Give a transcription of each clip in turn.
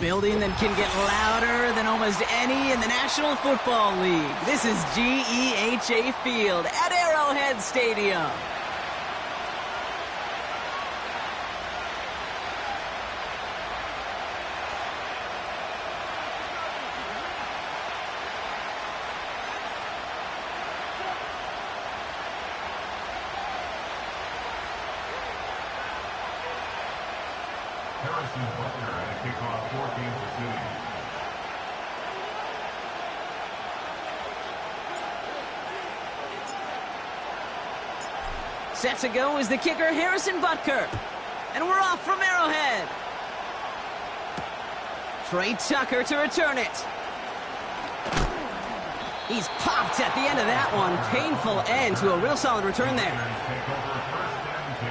building that can get louder than almost any in the National Football League. This is GEHA Field at Arrowhead Stadium. Kickoff 14th City. Set to go is the kicker, Harrison Butker. And we're off from Arrowhead. Trey Tucker to return it. He's popped at the end of that one. Painful end to a real solid return there. Take over first and 10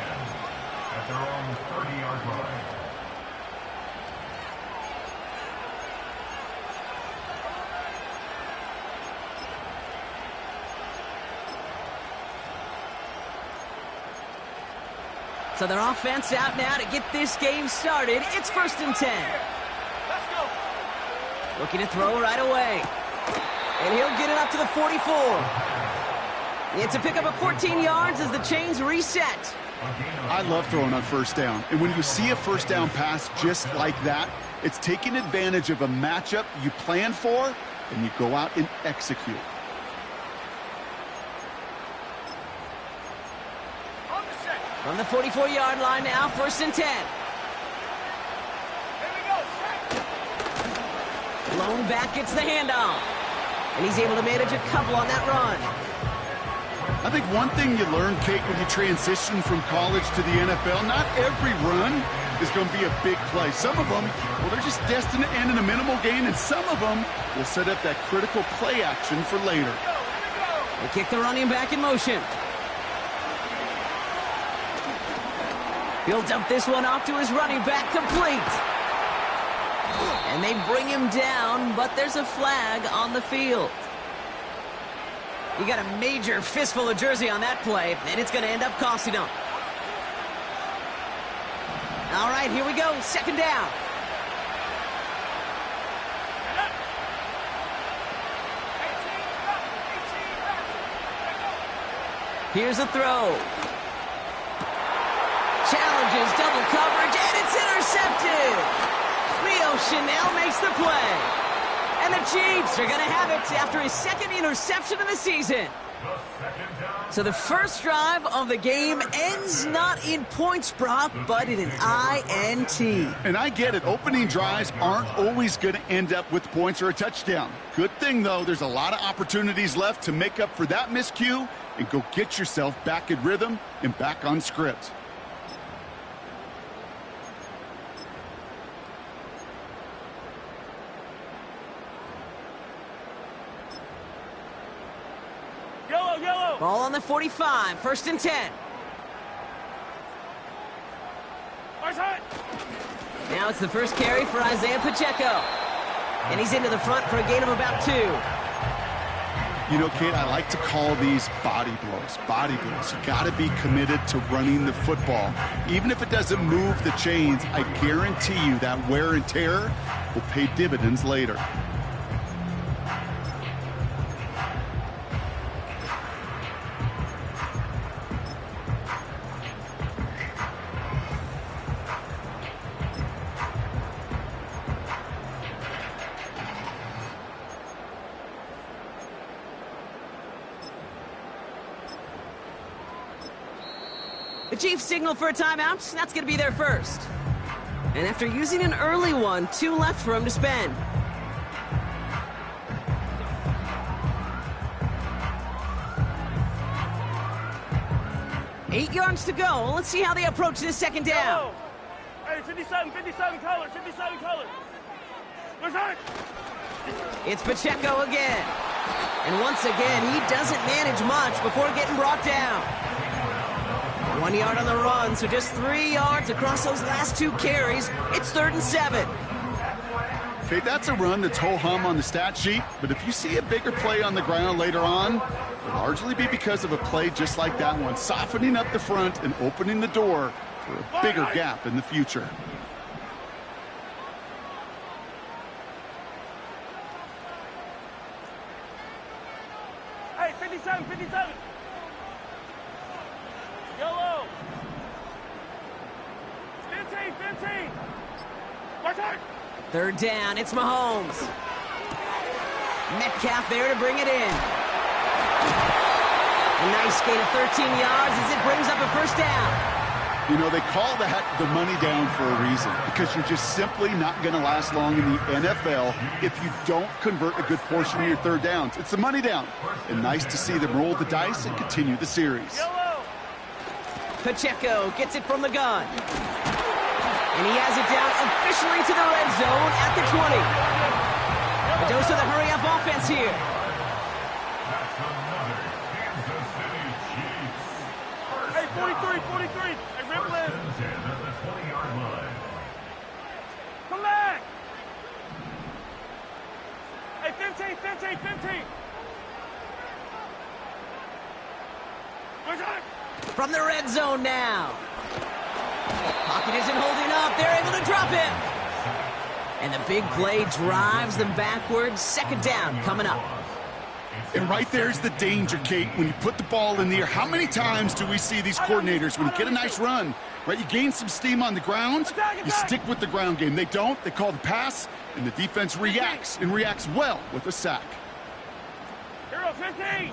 at their own 30-yard line. So their offense out now to get this game started. It's first and 10. Let's go. Looking to throw right away. And he'll get it up to the 44. It's a pickup of 14 yards as the chains reset. I love throwing on first down. And when you see a first down pass just like that, it's taking advantage of a matchup you plan for, and you go out and execute. From the 44-yard line now, first and 10. Here we go. Blown back gets the handoff. And he's able to manage a couple on that run. I think one thing you learn, Kate, when you transition from college to the NFL, not every run is going to be a big play. Some of them, well, they're just destined to end in a minimal gain, and some of them will set up that critical play action for later. They kick the running back in motion. He'll dump this one off to his running back, complete. And they bring him down, but there's a flag on the field. You got a major fistful of jersey on that play, and it's going to end up costing him. All right, here we go, second down. Here's a throw. Challenges double coverage, and it's intercepted. Leo Chanel makes the play. And the Chiefs are going to have it after his second interception of the season. So the first drive of the game ends not in points, Brock, but in an INT. And I get it. Opening drives aren't always going to end up with points or a touchdown. Good thing, though, there's a lot of opportunities left to make up for that miscue and go get yourself back in rhythm and back on script. Yellow. Ball on the 45, first and 10. Now it's the first carry for Isaiah Pacheco. And he's into the front for a gain of about 2. You know, Kate, I like to call these body blows. Body blows. You got to be committed to running the football. Even if it doesn't move the chains, I guarantee you that wear and tear will pay dividends later. The Chiefs signal for a timeout. That's going to be their first. And after using an early one, 2 left for him to spend. Eight yards to go. Let's see how they approach this second down. Hey, 57 color. Where's that? It's Pacheco again. And once again, he doesn't manage much before getting brought down. 1 yard on the run, so just 3 yards across those last 2 carries. It's 3rd and 7. Okay, that's a run that's ho-hum on the stat sheet, but if you see a bigger play on the ground later on, it'll largely be because of a play just like that one, softening up the front and opening the door for a bigger gap in the future. Hey, 57, 57. Yellow. 15, 15. Watch out. Third down, it's Mahomes. Metcalf there to bring it in. A nice gain of 13 yards as it brings up a first down. You know, they call that the money down for a reason, because you're just simply not going to last long in the NFL if you don't convert a good portion of your third downs. It's the money down. And nice to see them roll the dice and continue the series. Yellow. Pacheco gets it from the gun. And he has it down officially to the red zone at the 20. A dose of the hurry-up offense here. That's another Kansas City Chiefs. Hey, 43, 43. Hey, Ripley. First and 10 at the 20-yard line. Come back. Hey, 15, 15, 15. Watch out. From the red zone now. Pocket isn't holding up. They're able to drop it. And the big play drives them backwards. Second down coming up. And right there's the danger, Kate, when you put the ball in the air. How many times do we see these coordinators, when you get a nice run, right, you gain some steam on the ground, you stick with the ground game. They don't. They call the pass, and the defense reacts, and reacts well with a sack. Hero, 15.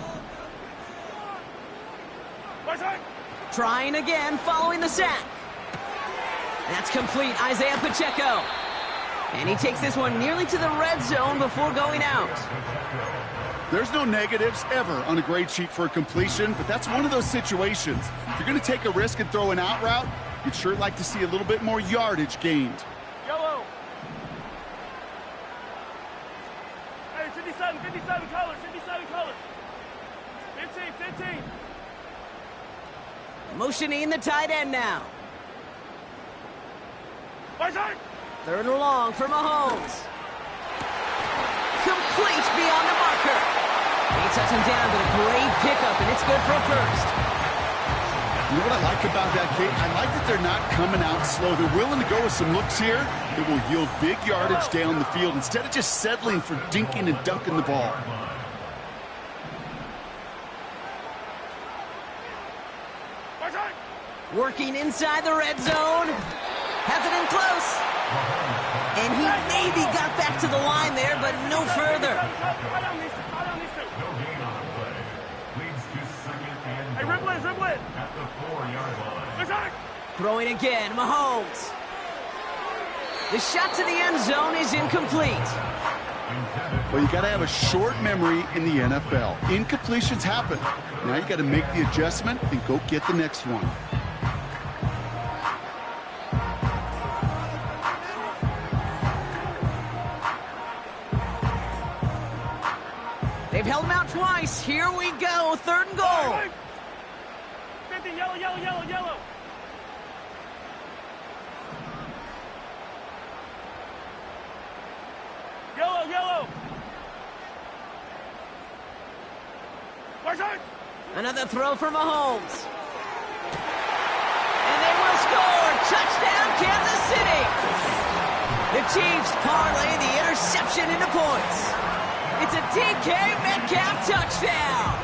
Watch out. Trying again following the sack. That's complete. Isaiah Pacheco. And he takes this one nearly to the red zone before going out. There's no negatives ever on a grade sheet for a completion, but that's one of those situations. If you're going to take a risk and throw an out route, you'd sure like to see a little bit more yardage gained. Yellow. Hey, 57, 57 colors, 57 colors. 15, 15. Motioning the tight end now. Watch out. Third and long for Mahomes. Complete beyond the marker. He touched him down, but a great pickup, and it's good for a first. You know what I like about that, Kate? I like that they're not coming out slow. They're willing to go with some looks here that will yield big yardage down the field instead of just settling for dinking and dunking the ball. Watch out. Working inside the red zone. Has it in close. And he maybe got back to the line there, but no further. I don't need to. No gain on the play. Leads to second and Hey, goal Ripley. at the 4-yard line. Watch out. Throwing again, Mahomes. The shot to the end zone is incomplete. Well, you got to have a short memory in the NFL. Incompletions happen. Now you got to make the adjustment and go get the next one. They've held him out twice. Here we go. Third and goal. 50, yellow, yellow, yellow, yellow. Yellow, yellow. Watch out. Another throw for Mahomes. And they will score. Touchdown, Kansas City. The Chiefs parlay the interception into points. It's a DK Metcalf touchdown.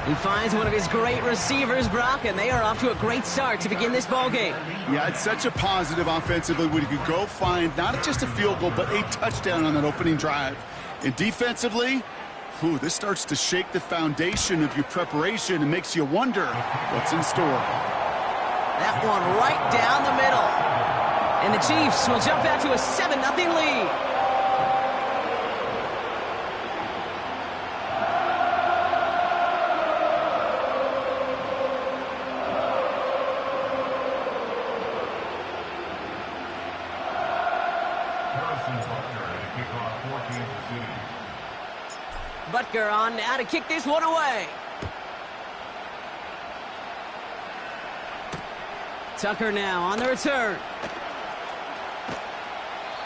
He finds one of his great receivers, Brock, and they are off to a great start to begin this ballgame. Yeah, it's such a positive offensively when you could go find not just a field goal, but a touchdown on that opening drive. And defensively, this starts to shake the foundation of your preparation and makes you wonder what's in store. That one right down the middle. And the Chiefs will jump out to a 7-0 lead. Butker on now to kick this one away. Tucker now on the return.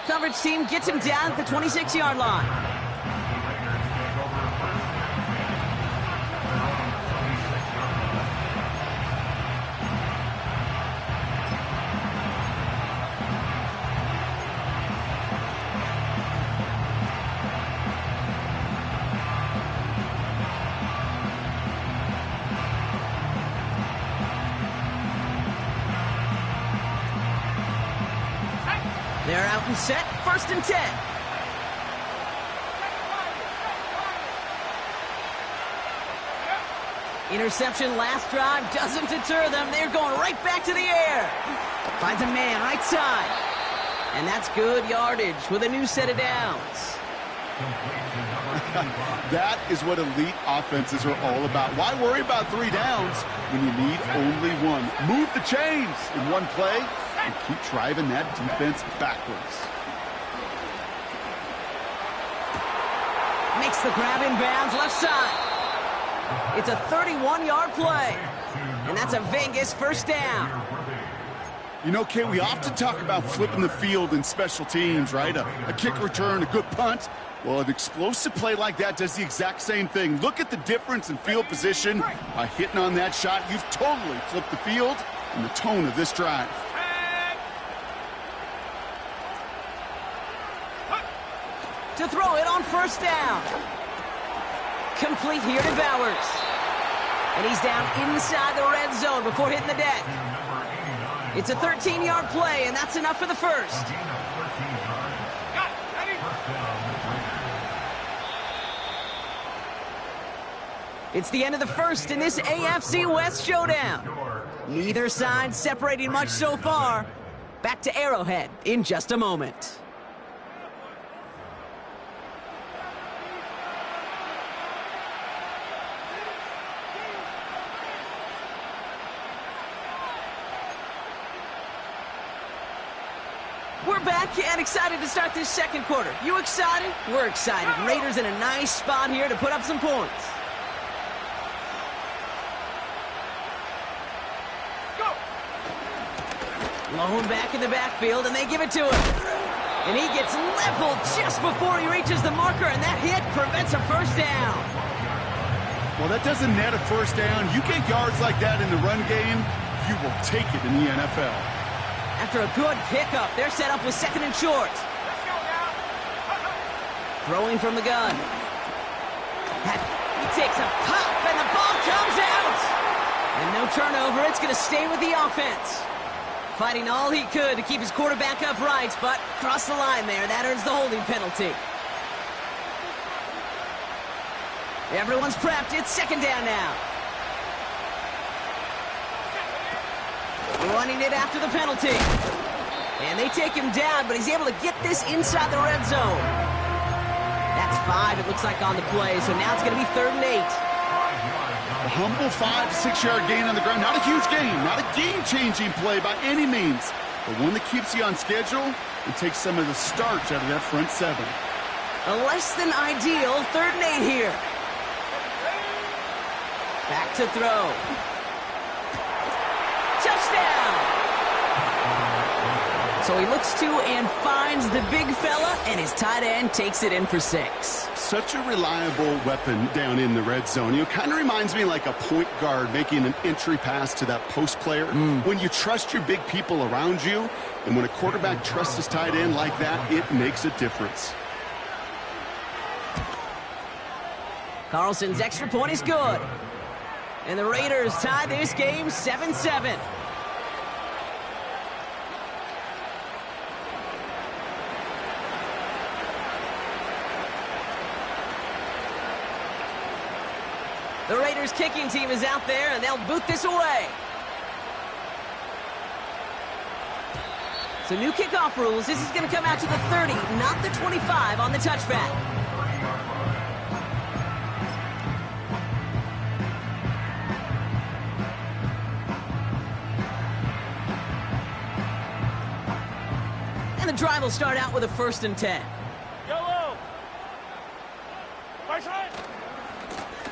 Coverage team gets him down at the 26-yard line. out and set. 1st and 10. Interception last drive doesn't deter them. They're going right back to the air. Finds a man right side. And that's good yardage with a new set of downs. That is what elite offenses are all about. Why worry about 3 downs when you need only one? Move the chains in one play and keep driving that defense backwards. Makes the grab in bounds left side. It's a 31-yard play. And that's a Vegas 1st down. You know, Kate, we often talk about flipping the field in special teams, right? A kick return, a good punt. Well, an explosive play like that does the exact same thing. Look at the difference in field position. By hitting on that shot, you've totally flipped the field and the tone of this drive. To throw it on 1st down. Complete here to Bowers. And he's down inside the red zone before hitting the deck. It's a 13-yard play, and that's enough for the 1st. It's the end of the 1st in this AFC West showdown. Neither side separating much so far. Back to Arrowhead in just a moment. We're back and excited to start this 2nd quarter. You excited? We're excited. Raiders in a nice spot here to put up some points. Go! Lone back in the backfield, and they give it to him. And he gets leveled just before he reaches the marker, and that hit prevents a 1st down. Well, that doesn't net a 1st down. You get yards like that in the run game, you will take it in the NFL. After a good pickup, they're set up with 2nd and short. Let's go now! Throwing from the gun. He takes a pop, and the ball comes out. And no turnover. It's going to stay with the offense. Fighting all he could to keep his quarterback upright, but crossed the line there. That earns the holding penalty. Everyone's prepped. It's 2nd down now. Running it after the penalty. And they take him down, but he's able to get this inside the red zone. That's 5, it looks like, on the play, so now it's going to be 3rd and 8. A humble 5 to 6 yard gain on the ground. Not a huge gain, not a game-changing play by any means, but one that keeps you on schedule and takes some of the starch out of that front 7. A less than ideal 3rd and 8 here. Back to throw. Touchdown! So he looks to and finds the big fella, and his tight end takes it in for 6. Such a reliable weapon down in the red zone. You know, kind of reminds me like a point guard making an entry pass to that post player. When you trust your big people around you, and when a quarterback trusts his tight end like that, it makes a difference. Carlson's extra point is good. And the Raiders tie this game 7-7. The Raiders kicking team is out there, and they'll boot this away. So new kickoff rules. This is going to come out to the 30, not the 25 on the touchback. And the drive will start out with a 1st and 10. Yellow! Right side!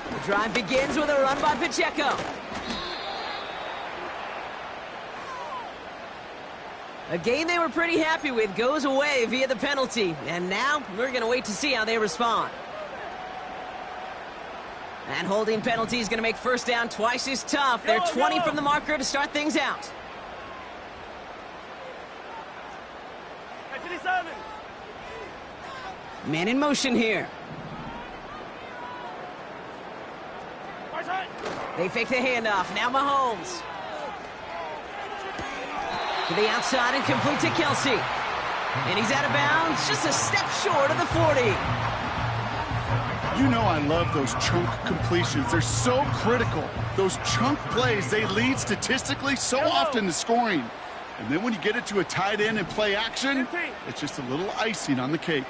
The drive begins with a run by Pacheco. A game they were pretty happy with goes away via the penalty. And now we're going to wait to see how they respond. That holding penalty is going to make 1st down twice as tough. They're 20 from the marker to start things out. 57! Man in motion here. Right side! They fake the handoff. Now Mahomes. To the outside and complete to Kelsey. And he's out of bounds, just a step short of the 40. You know I love those chunk completions. They're so critical. Those chunk plays, they lead statistically so often to scoring. And then when you get it to a tight end and play action, it's just a little icing on the cake.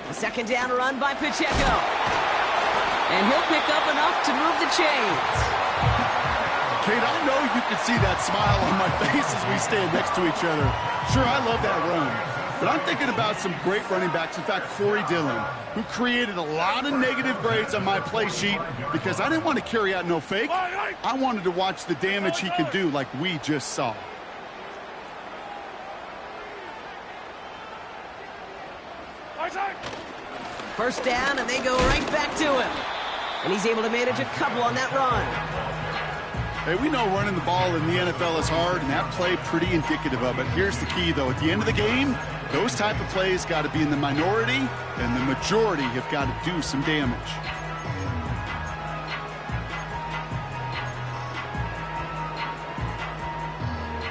A second down run by Pacheco. And he'll pick up enough to move the chains. Kate, I know you can see that smile on my face as we stand next to each other. Sure, I love that run. But I'm thinking about some great running backs. In fact, Corey Dillon, who created a lot of negative grades on my play sheet because I didn't want to carry out no fake. I wanted to watch the damage he could do like we just saw. First down, and they go right back to him. And he's able to manage a couple on that run. Hey, we know running the ball in the NFL is hard, and that play pretty indicative of it. Here's the key, though. At the end of the game, those type of plays got to be in the minority, and the majority have got to do some damage.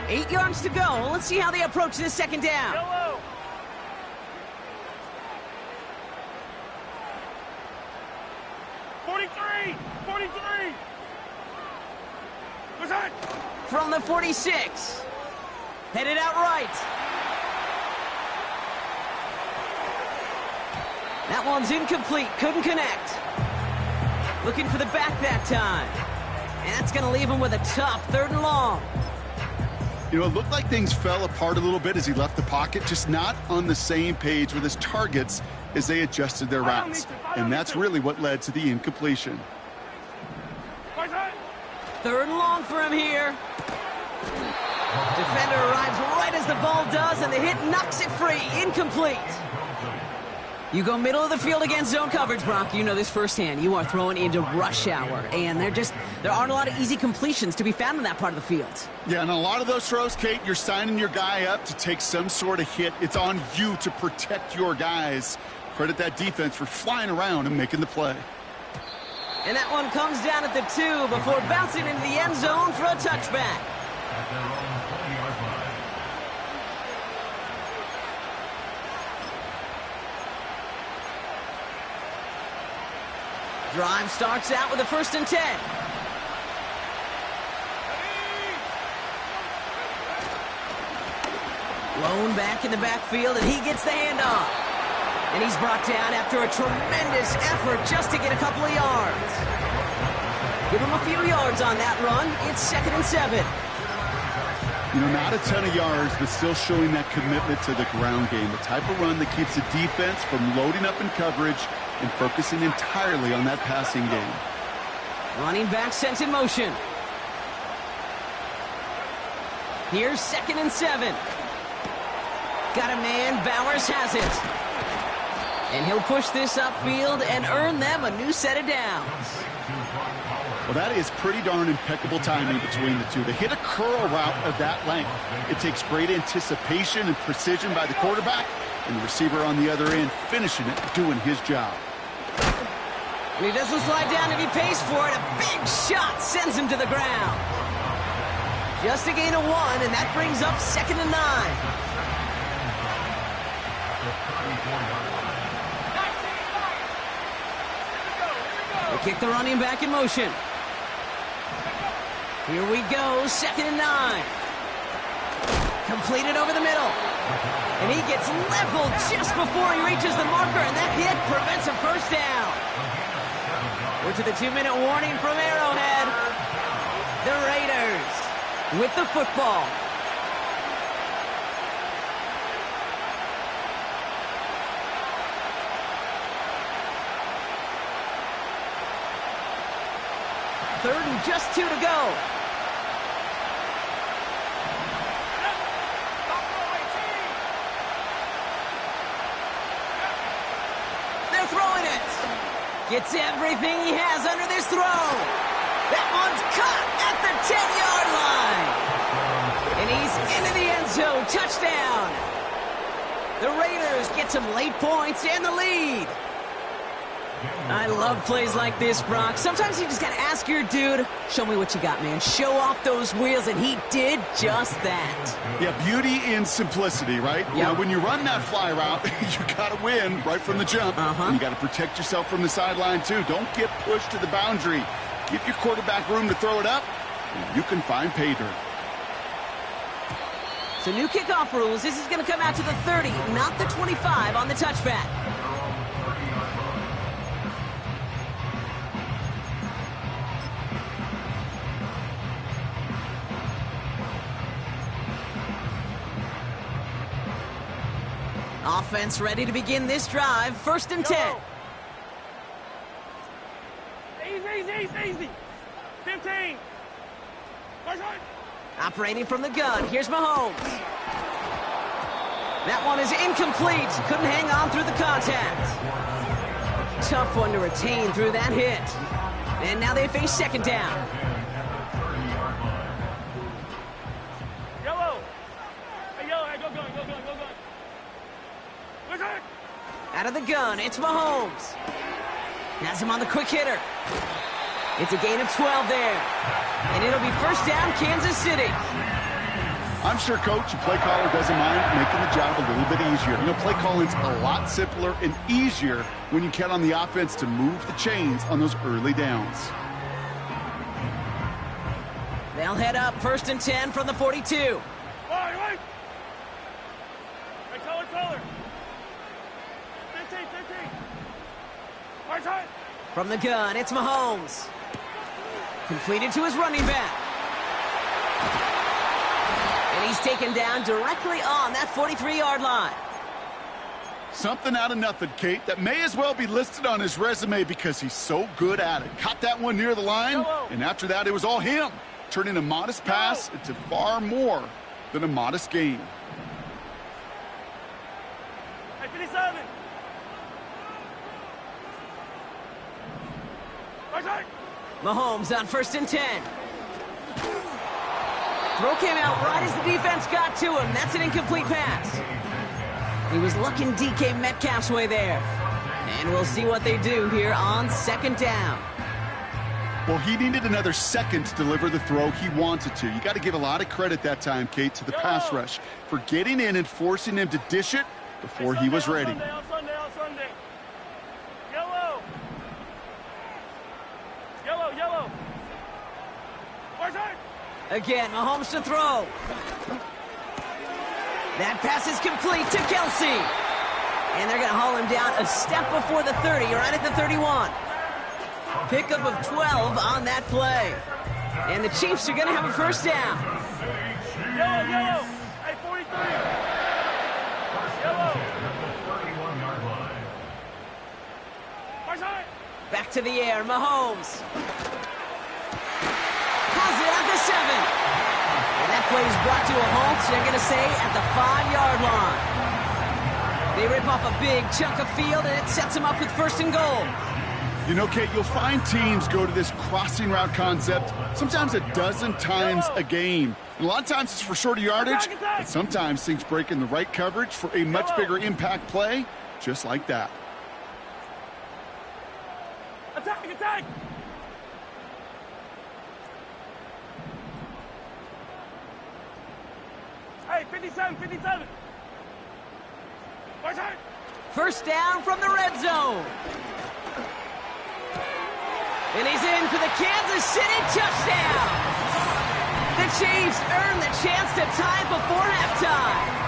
Eight yards to go. Let's see how they approach this second down. Yellow. From the 46. Headed out right. That one's incomplete. Couldn't connect. Looking for the back that time. And that's going to leave him with a tough 3rd and long. You know, it looked like things fell apart a little bit as he left the pocket, just not on the same page with his targets as they adjusted their routes. And that's really what led to the incompletion. 3rd and long for him here. Defender arrives right as the ball does, and the hit knocks it free. Incomplete. You go middle of the field against zone coverage, Brock. You know this firsthand. You are throwing into rush hour, and there aren't a lot of easy completions to be found in that part of the field. Yeah, and a lot of those throws, Kate, you're signing your guy up to take some sort of hit. It's on you to protect your guys. Credit that defense for flying around and making the play. And that one comes down at the 2 before bouncing into the end zone for a touchback. At their own 20-yard line. Drive starts out with a 1st and 10. Lone back in the backfield, and he gets the handoff. And he's brought down after a tremendous effort just to get a couple of yards. Give him a few yards on that run. It's 2nd and 7. You know, not a ton of yards, but still showing that commitment to the ground game. The type of run that keeps the defense from loading up in coverage and focusing entirely on that passing game. Running back sent in motion. Here's 2nd and 7. Got a man. Bowers has it. And he'll push this upfield and earn them a new set of downs. Well, that is pretty darn impeccable timing between the two. To hit a curl route of that length, it takes great anticipation and precision by the quarterback, and the receiver on the other end finishing it, doing his job. And he doesn't slide down and he pays for it. A big shot sends him to the ground. Just a gain of 1, and that brings up 2nd and 9. They kick the running back in motion. Here we go, 2nd and 9. Completed over the middle. And he gets leveled just before he reaches the marker, and that hit prevents a 1st down. We're to the 2-minute warning from Arrowhead. The Raiders with the football. Third and just 2 to go. They're throwing it. Gets everything he has under this throw. That one's caught at the 10-yard line. And he's into the end zone. Touchdown. The Raiders get some late points and the lead. I love plays like this, Brock. Sometimes you just gotta ask your dude, show me what you got, man. Show off those wheels, and he did just that. Yeah, beauty in simplicity, right? Yep. Now, when you run that fly route, you gotta win right from the jump. And you gotta protect yourself from the sideline, too. Don't get pushed to the boundary. Give your quarterback room to throw it up, and you can find pay dirt. So new kickoff rules. This is going to come out to the 30, not the 25 on the touchback. Offense ready to begin this drive. 1st and 10. Easy. 15. Operating from the gun. Here's Mahomes. That one is incomplete. Couldn't hang on through the contact. Tough one to retain through that hit. And now they face 2nd down. Yellow. Hey, go gun. Out of the gun, it's Mahomes. Has him on the quick hitter. It's a gain of 12 there. And it'll be 1st down, Kansas City. I'm sure, Coach, your play caller doesn't mind making the job a little bit easier. You know, play calling's a lot simpler and easier when you count on the offense to move the chains on those early downs. They'll head up 1st and 10 from the 42. Wait. Hey, color. 15. Right side. From the gun, it's Mahomes. Completed to his running back. And he's taken down directly on that 43-yard line. Something out of nothing, Kate, that may as well be listed on his resume because he's so good at it. Caught that one near the line, and after that, it was all him, turning a modest pass into far more than a modest gain. Hey, 57. Right side. Mahomes on 1st and 10. Throw came out right as the defense got to him. That's an incomplete pass. He was looking DK Metcalf's way there. And we'll see what they do here on 2nd down. Well, he needed another second to deliver the throw he wanted to. You got to give a lot of credit that time, Kate, to the pass rush for getting in and forcing him to dish it before he was ready. On Sunday. Yellow. Right side. Again, Mahomes to throw. That pass is complete to Kelsey. And they're going to haul him down a step before the 30, right at the 31. Pickup of 12 on that play. And the Chiefs are going to have a 1st down. Yellow. Hey, 43. Yellow. 31-yard line. Right side. Back to the air, Mahomes. Has it at the 7. And that play is brought to a halt, they're going to say, at the 5-yard line. They rip off a big chunk of field, and it sets them up with 1st and goal. You know, Kate, you'll find teams go to this crossing route concept sometimes a dozen times a game. And a lot of times it's for shorter yardage, but sometimes things break in the right coverage for a much bigger impact play, just like that. Attack! Hey, 57. Right side. 1st down from the red zone. And he's in for the Kansas City touchdown. The Chiefs earn the chance to tie before halftime.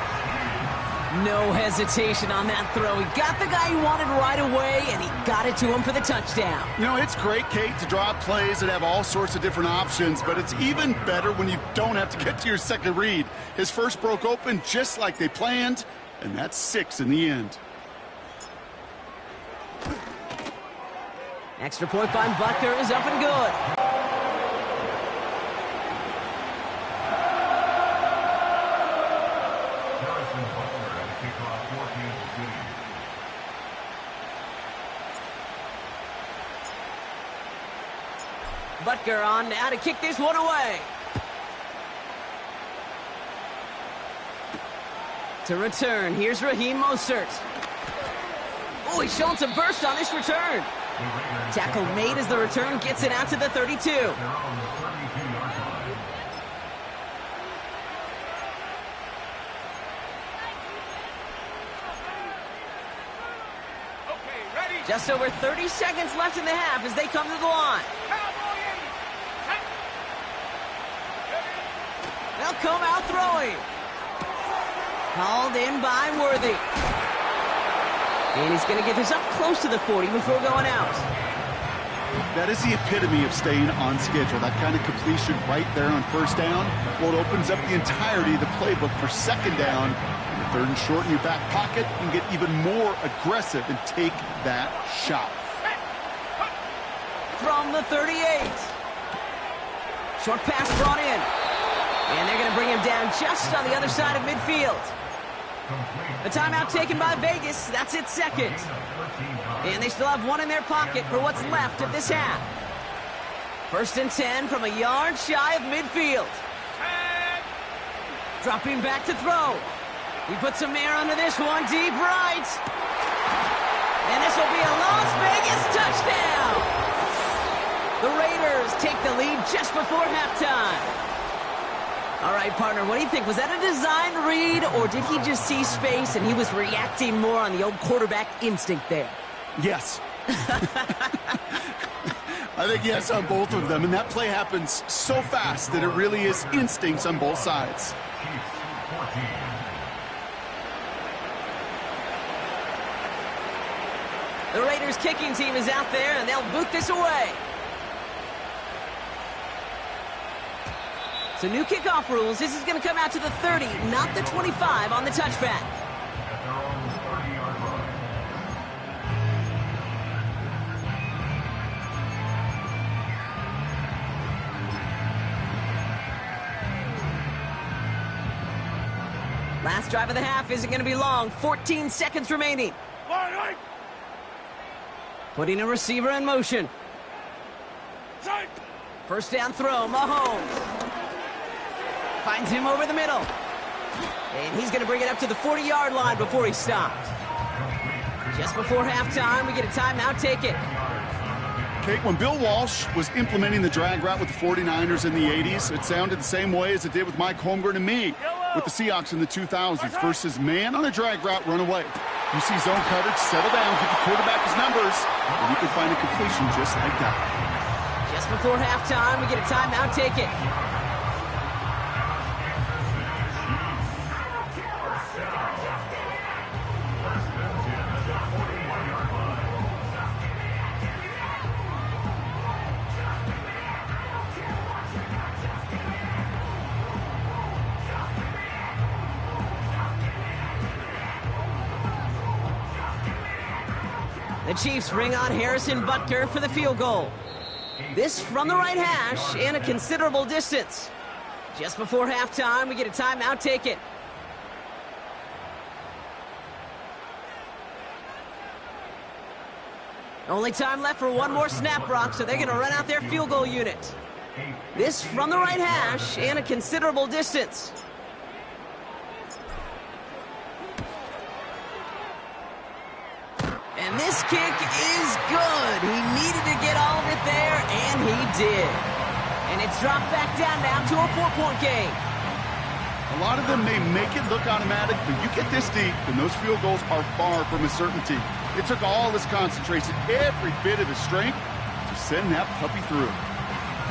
No hesitation on that throw. He got the guy he wanted right away, and he got it to him for the touchdown. You know, it's great, Kate, to draw up plays that have all sorts of different options, but it's even better when you don't have to get to your second read. His first broke open just like they planned, and that's 6 in the end. Extra point by Butker is up and good. Butker on now to kick this one away. To return, here's Raheem Mostert. Oh, he's showing some burst on this return. Tackle made as the return gets it out to the 32. They're on the 32-yard line. Okay, ready. Just over 30 seconds left in the half as they come to the line. Cowboy in. Set. They'll come out throwing. Called in by Worthy. And he's going to get this up close to the 40 before going out. That is the epitome of staying on schedule. That kind of completion right there on first down. Well, it opens up the entirety of the playbook for second down. Third and short in your back pocket. You can get even more aggressive and take that shot. From the 38. Short pass brought in. And they're going to bring him down just on the other side of midfield. A timeout taken by Vegas. That's its second. And they still have one in their pocket for what's left of this half. First and 10 from a yard shy of midfield. Dropping back to throw. He puts some air under this one, deep right. And this will be a Las Vegas touchdown. The Raiders take the lead just before halftime. All right, partner, what do you think? Was that a design read, or did he just see space and he was reacting more on the old quarterback instinct there? Yes. I think yes on both of them, and that play happens so fast that it really is instincts on both sides. Chiefs 14. The Raiders kicking team is out there, and they'll boot this away. So new kickoff rules. This is going to come out to the 30, not the 25 on the touchback. At their own 30-yard line. Last drive of the half isn't going to be long. 14 seconds remaining. Line. Putting a receiver in motion. Sight. First down throw, Mahomes. Finds him over the middle. And he's going to bring it up to the 40-yard line before he stopped. Just before halftime, we get a timeout. Take it. Kate, when Bill Walsh was implementing the drag route with the 49ers in the 80s, it sounded the same way as it did with Mike Holmgren and me with the Seahawks in the 2000s versus man on a drag route, run away. You see zone coverage, settle down, give the quarterback his numbers, and you can find a completion just like that. Just before halftime, we get a timeout. Take it. The Chiefs bring on Harrison Butker for the field goal. This from the right hash and a considerable distance. Just before halftime, we get a timeout. Take it. Only time left for one more snap, Brock, so they're going to run out their field goal unit. This from the right hash and a considerable distance. And this kick is good. He needed to get all of it there, and he did. And it's dropped back down now to a 4-point game. A lot of them may make it look automatic, but you get this deep, and those field goals are far from a certainty. It took all his concentration, every bit of his strength, to send that puppy through.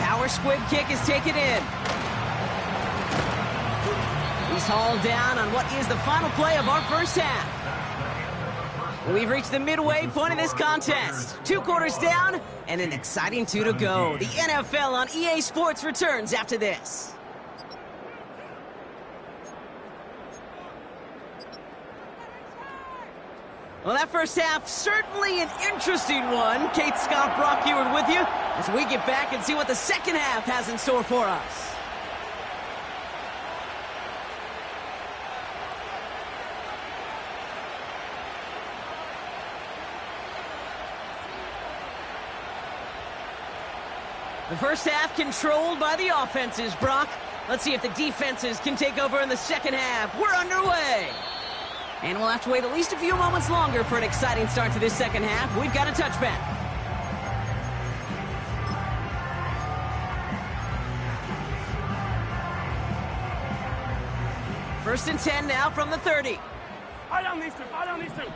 Power squib kick is taken in. He's hauled down on what is the final play of our first half. We've reached the midway point of this contest. 2 quarters down and an exciting 2 to go. The NFL on EA Sports returns after this. Well, that first half, certainly an interesting one. Kate, Scott, Brock Eward with you as we get back and see what the second half has in store for us. The first half controlled by the offenses, Brock. Let's see if the defenses can take over in the second half. We're underway. And we'll have to wait at least a few moments longer for an exciting start to this second half. We've got a touchback. First and 10 now from the 30. Fire down these two. Fire down these two.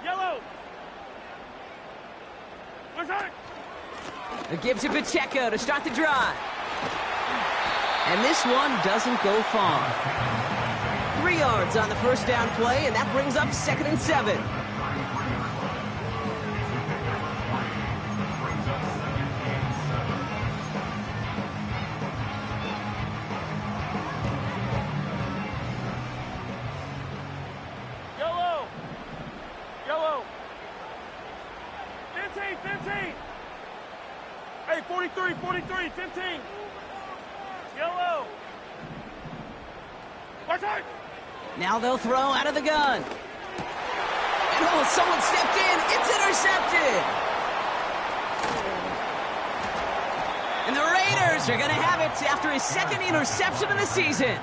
Yellow. What's that? A give to Pacheco to start the drive. And this one doesn't go far. 3 yards on the first down play, and that brings up 2nd and 7. Yellow. Yellow. 15, 15. Hey, 43, 43, 15. Yellow. Watch out. Now they'll throw out of the gun. And oh, someone stepped in. It's intercepted. And the Raiders are going to have it after his 2nd interception of the season.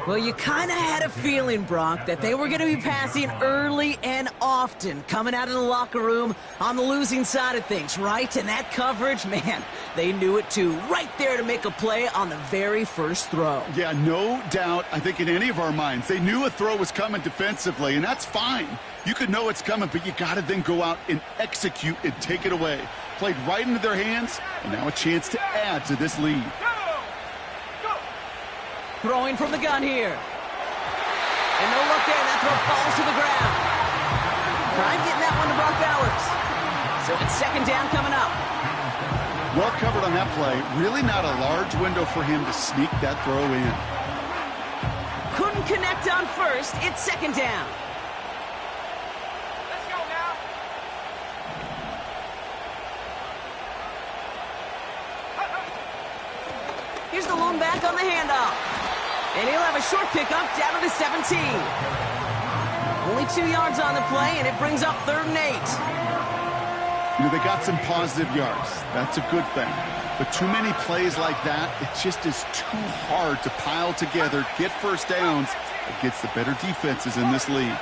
Well, you kind of had a feeling, Brock, that they were going to be passing early and often coming out of the locker room on the losing side of things, right? And that coverage, man, they knew it too. Right there to make a play on the very first throw. Yeah, no doubt. I think in any of our minds, they knew a throw was coming defensively, and that's fine. You could know it's coming, but you got to then go out and execute and take it away. Played right into their hands, and now a chance to add to this lead. Throwing from the gun here. And no look there, that throw falls to the ground. Tried getting that one to Brock Bowers. So it's 2nd down coming up. Well covered on that play. Really not a large window for him to sneak that throw in. Couldn't connect on first. It's 2nd down. Let's go now. Here's the lone back on the handoff. And he'll have a short pickup down to the 17. Only 2 yards on the play, and it brings up 3rd and 8. You know, they got some positive yards. That's a good thing. But too many plays like that, it just is too hard to pile together, get first downs against the better defenses in this league.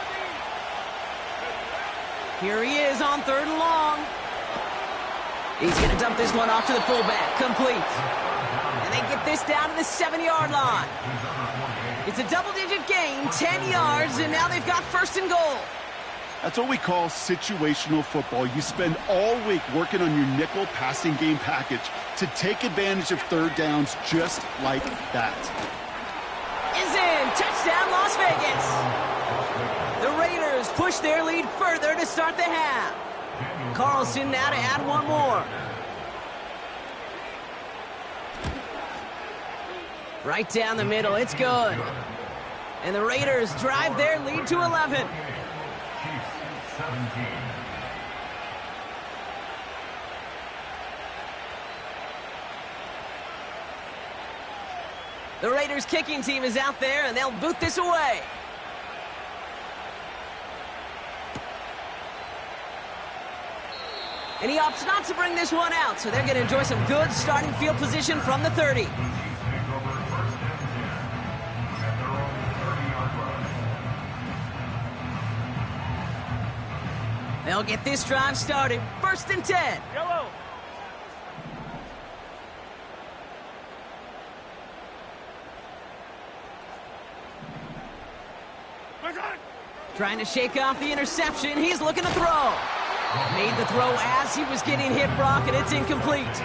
Here he is on 3rd and long. He's going to dump this one off to the fullback. Complete. And they get this down to the 7-yard line. It's a double-digit gain, 10 yards, and now they've got 1st and goal. That's what we call situational football. You spend all week working on your nickel passing game package to take advantage of 3rd downs just like that. Is in. Touchdown, Las Vegas. The Raiders push their lead further to start the half. Carlson now to add one more. Right down the middle, it's good. And the Raiders drive their lead to 11. The Raiders kicking team is out there, and they'll boot this away. And he opts not to bring this one out, so they're going to enjoy some good starting field position from the 30. They'll get this drive started. 1st and 10. Yellow. Trying to shake off the interception. He's looking to throw. Made the throw as he was getting hit, Brock, and it's incomplete.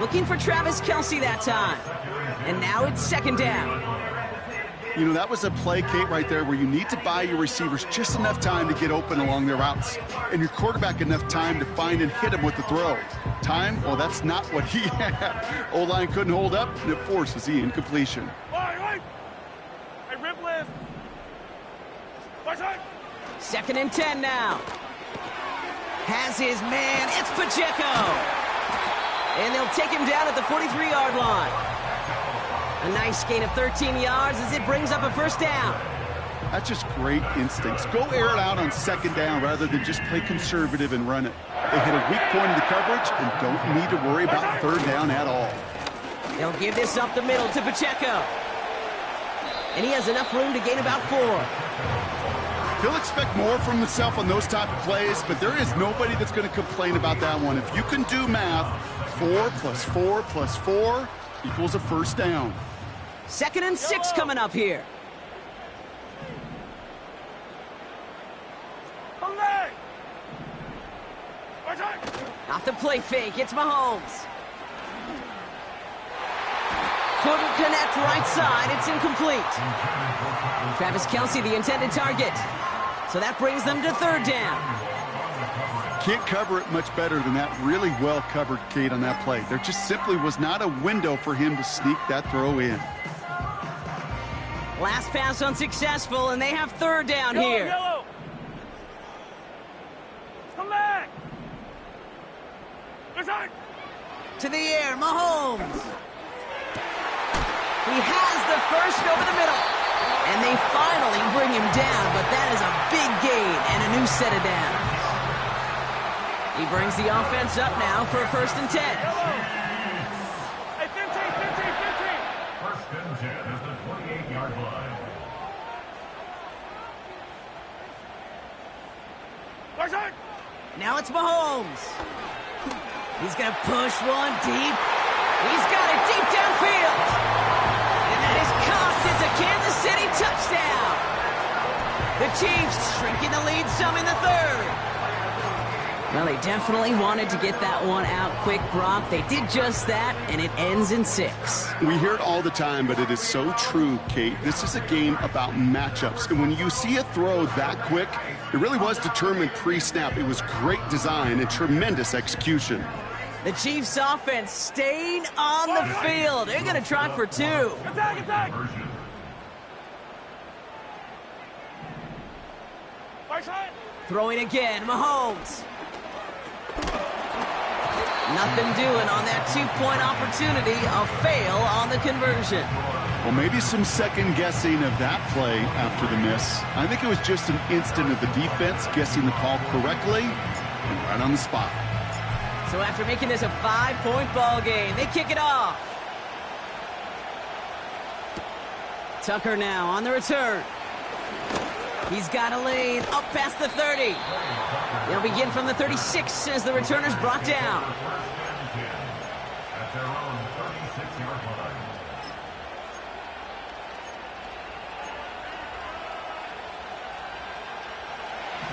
Looking for Travis Kelce that time. And now it's 2nd down. You know, that was a play, Kate, right there where you need to buy your receivers just enough time to get open along their routes. And your quarterback enough time to find and hit him with the throw. Time? Well, that's not what he had. O-line couldn't hold up, and it forces the incompletion. Right. Hey, rip left. Watch out. 2nd and 10 now. Has his man. It's Pacheco. And they'll take him down at the 43-yard line. A nice gain of 13 yards as it brings up a 1st down. That's just great instincts. Go air it out on 2nd down rather than just play conservative and run it. They hit a weak point in the coverage and don't need to worry about 3rd down at all. They'll give this up the middle to Pacheco. And he has enough room to gain about 4. He'll expect more from himself on those type of plays, but there is nobody that's going to complain about that one. If you can do math, 4 plus 4 plus 4 equals a first down. 2nd and 6 coming up here. Off the play fake, it's Mahomes. Couldn't connect right side, it's incomplete. Travis Kelce, the intended target. So that brings them to 3rd down. Can't cover it much better than that. Really well covered, Kate, on that play. There just simply was not a window for him to sneak that throw in. Last pass unsuccessful, and they have 3rd down here. Yellow. Come back. To the air, Mahomes. He has the first over the middle. And they finally bring him down, but that is a big gain and a new set of downs. He brings the offense up now for a 1st and 10. Hey, 15. 1st and 10 is the 28-yard line. Now it's Mahomes. He's going to push one deep. He's got it deep downfield. And that is caught. It's a Kansas City touchdown. The Chiefs shrinking the lead some in the 3rd. Well, they definitely wanted to get that one out quick, Brock. They did just that, and it ends in 6. We hear it all the time, but it is so true, Kate. This is a game about matchups. And when you see a throw that quick, it really was determined pre-snap. It was great design and tremendous execution. The Chiefs offense staying on the field. They're going to try for 2. Attack. Throwing again, Mahomes. Nothing doing on that 2-point opportunity. A fail on the conversion. Well, maybe some second guessing of that play after the miss. I think it was just an instant of the defense guessing the call correctly and right on the spot. So after making this a 5-point ball game, they kick it off. Tucker now on the return. He's got a lane up past the 30. They'll begin from the 36 as the returner's brought down. At their own 36-yard line.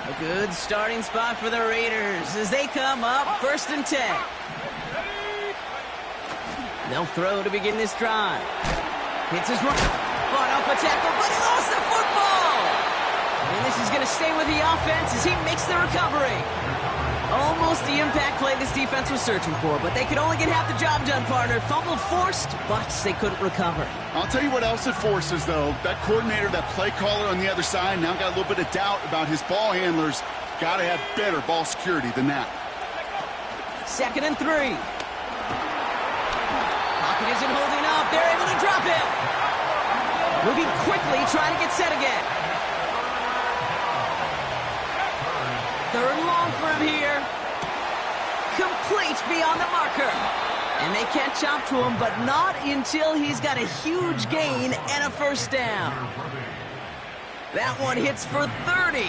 A good starting spot for the Raiders as they come up 1st and 10. They'll throw to begin this drive. Hits his run. Fought off a tackle, but he lost the football. And this is going to stay with the offense as he makes the recovery. Almost the impact play this defense was searching for, but they could only get half the job done, partner. Fumble forced, but they couldn't recover. I'll tell you what else it forces, though. That coordinator, that play caller on the other side, now got a little bit of doubt about his ball handlers. Got to have better ball security than that. 2nd and 3. Pocket isn't holding up. They're able to drop him. Moving quickly, trying to get set again. 3rd and long for him here. Complete beyond the marker. And they catch up to him, but not until he's got a huge gain and a 1st down. That one hits for 30.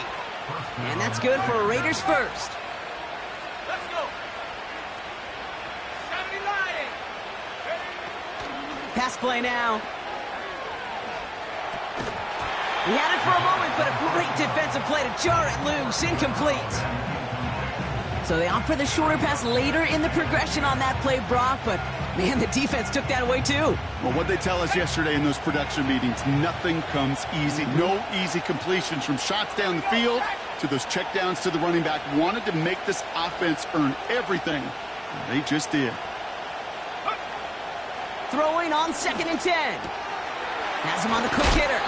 And that's good for a Raiders 1st. Let's go. 70 line. Pass play now. He had it for a moment, but a great defensive play to jar it loose. Incomplete. So they opt for the shorter pass later in the progression on that play, Brock, but man, the defense took that away too. Well, what they tell us yesterday in those production meetings, nothing comes easy. No easy completions from shots down the field to those checkdowns to the running back. Wanted to make this offense earn everything. They just did. Throwing on 2nd and 10. Has him on the quick hitter.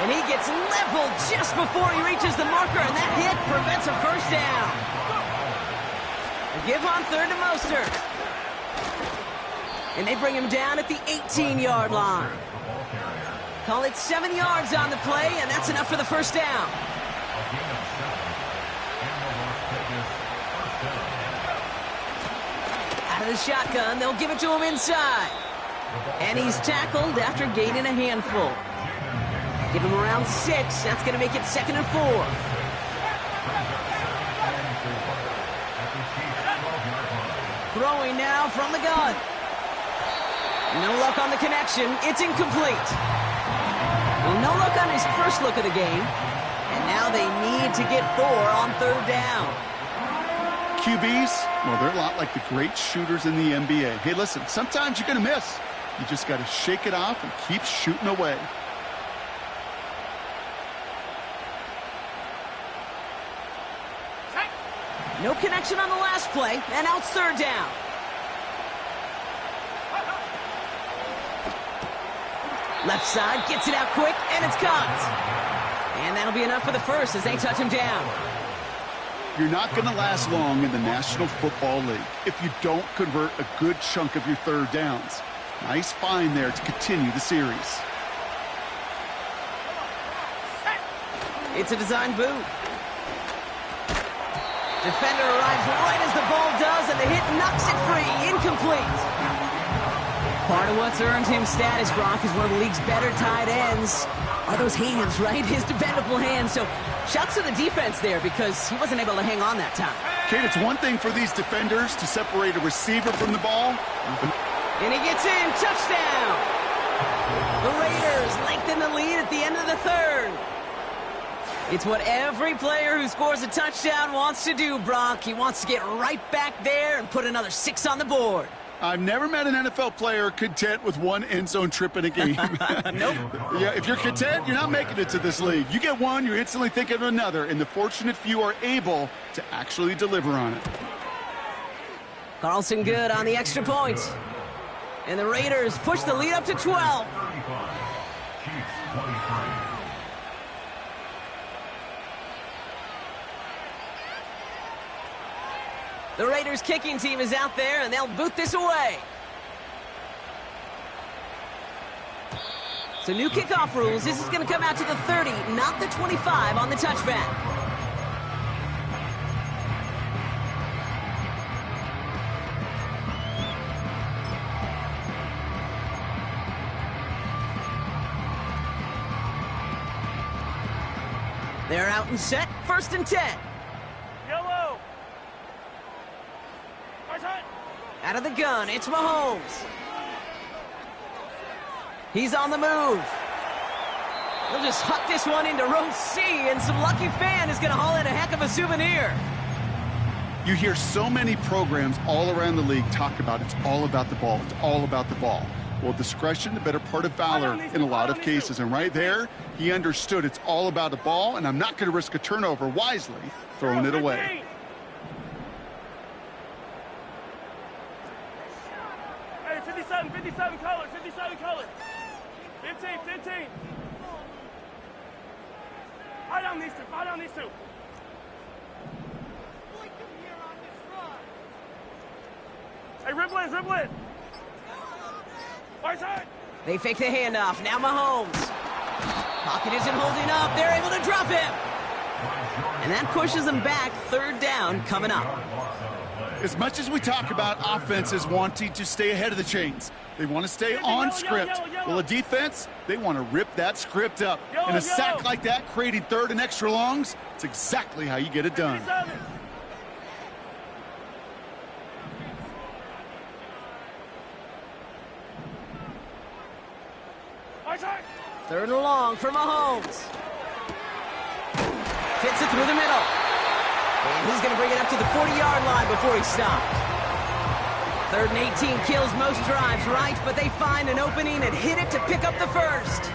And he gets leveled just before he reaches the marker, and that hit prevents a 1st down. A give on 3rd to Mostert. And they bring him down at the 18-yard line. Call it 7 yards on the play, and that's enough for the 1st down. Out of the shotgun, they'll give it to him inside. And he's tackled after gaining a handful. Give him around 6. That's going to make it 2nd and 4. Throwing now from the gun. No luck on the connection. It's incomplete. Well, no luck on his first look of the game. And now they need to get 4 on 3rd down. QBs, well, they're a lot like the great shooters in the NBA. Hey, listen, sometimes you're going to miss. You just got to shake it off and keep shooting away. No connection on the last play, and now it's 3rd down. Left side, gets it out quick, and it's caught. And that'll be enough for the first as they touch him down. You're not going to last long in the National Football League if you don't convert a good chunk of your 3rd downs. Nice find there to continue the series. It's a design boot. Defender arrives right as the ball does, and the hit knocks it free. Incomplete. Part of what's earned him status, Gronk, is one of the league's better tight ends. Are those hands, right? His dependable hands. So shouts to the defense there because he wasn't able to hang on that time. Kate, it's one thing for these defenders to separate a receiver from the ball. And he gets in. Touchdown. The Raiders lengthen the lead at the end of the 3rd. It's what every player who scores a touchdown wants to do, Brock. He wants to get right back there and put another 6 on the board. I've never met an NFL player content with 1 end zone trip in a game. Nope. Yeah, if you're content, you're not making it to this league. You get one, you're instantly thinking of another, and the fortunate few are able to actually deliver on it. Carlson good on the extra point. And the Raiders push the lead up to 12. The Raiders kicking team is out there, and they'll boot this away. So new kickoff rules. This is going to come out to the 30, not the 25 on the touchback. They're out and set. 1st and 10. Yellow. Out of the gun, it's Mahomes. He's on the move. He'll just huck this one into row C, and some lucky fan is going to haul in a heck of a souvenir. You hear so many programs all around the league talk about it's all about the ball. It's all about the ball. Well, discretion, the better part of valor in a lot of cases. And right there, he understood it's all about the ball, and I'm not going to risk a turnover, wisely throwing it away. Hey, 57 colors, 57 colors. 15. Fight on these two. Hey, ribble in. Right side. They fake the handoff. Now Mahomes. Pocket isn't holding up. They're able to drop him. And that pushes them back. 3rd down coming up. As much as we talk about offenses wanting to stay ahead of the chains, they want to stay on script. Well, a defense, they want to rip that script up. And a sack like that, creating 3rd and extra longs, it's exactly how you get it done. Third and long for Mahomes. Fits it through the middle. And he's going to bring it up to the 40-yard line before he stopped. 3rd and 18 kills most drives, right? But they find an opening and hit it to pick up the first.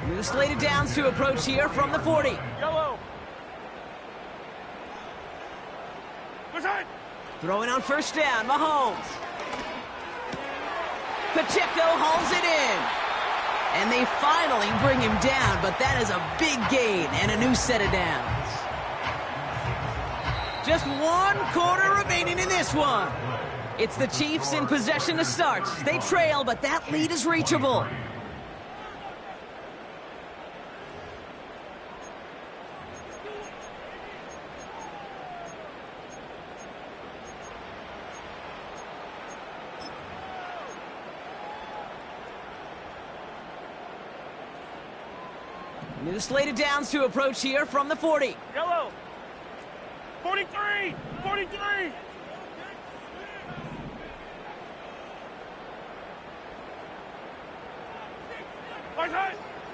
New slated downs to approach here from the 40. Yellow. Throwing on 1st down, Mahomes. Pacheco hauls it in. And they finally bring him down, but that is a big gain and a new set of downs. Just 1 quarter remaining in this one. It's the Chiefs in possession to start. They trail, but that lead is reachable. New slated downs to approach here from the 40. Yellow. 43. 43.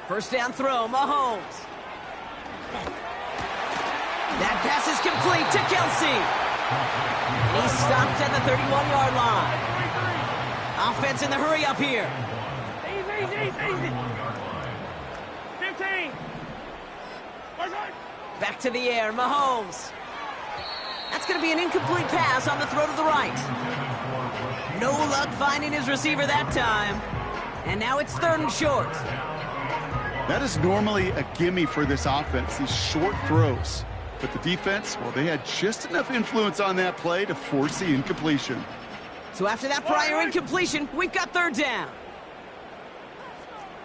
First down throw, Mahomes. That pass is complete to Kelsey. And he's stopped at the 31-yard line. Offense in the hurry up here. Easy. 15. Back to the air, Mahomes. That's going to be an incomplete pass on the throw to the right. No luck finding his receiver that time. And now it's 3rd and short. That is normally a gimme for this offense, these short throws. But the defense, well, they had just enough influence on that play to force the incompletion. So after that prior incompletion, we've got 3rd down.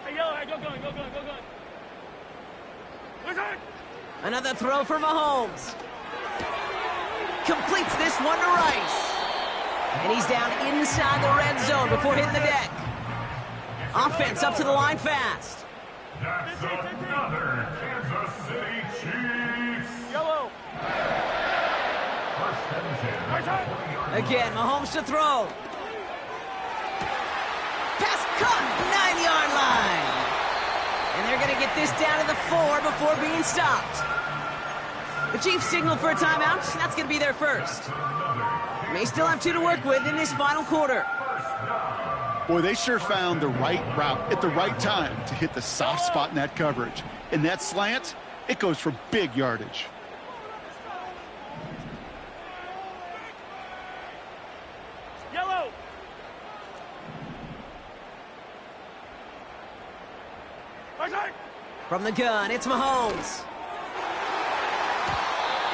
Hey, Yellow, go going. Another throw for Mahomes. Completes this one to Rice. And he's down inside the red zone before hitting the deck. Offense up to the line fast. That's another Kansas City Chiefs. Yellow. First and 10. Again, Mahomes to throw. Pass caught, 9-yard line. And they're going to get this down to the 4 before being stopped. The Chiefs signal for a timeout. That's going to be their first. May still have 2 to work with in this final quarter. Boy, they sure found the right route at the right time to hit the soft spot in that coverage. And that slant, it goes for big yardage. Yellow. From the gun, it's Mahomes.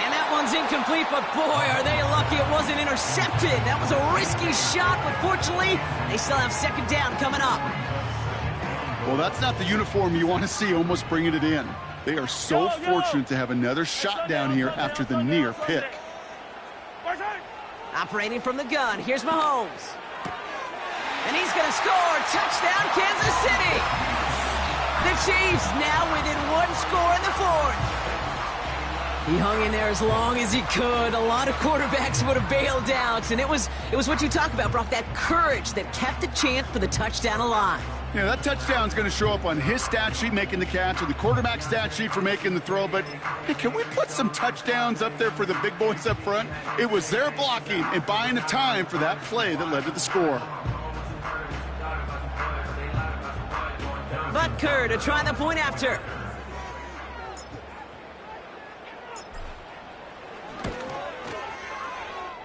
And that one's incomplete, but boy, are they lucky it wasn't intercepted. That was a risky shot, but fortunately, they still have 2nd down coming up. Well, that's not the uniform you want to see almost bringing it in. They are so fortunate to have another shot down here after the near pick. Operating from the gun, here's Mahomes. And he's going to score. Touchdown, Kansas City. The Chiefs now within 1 score in the 4th. He hung in there as long as he could. A lot of quarterbacks would have bailed out, and it was what you talk about, Brock, that courage that kept the chance for the touchdown alive. Yeah, that touchdown's going to show up on his stat sheet making the catch or the quarterback stat sheet for making the throw, but hey, can we put some touchdowns up there for the big boys up front? It was their blocking and buying the time for that play that led to the score. Butker to try the point after.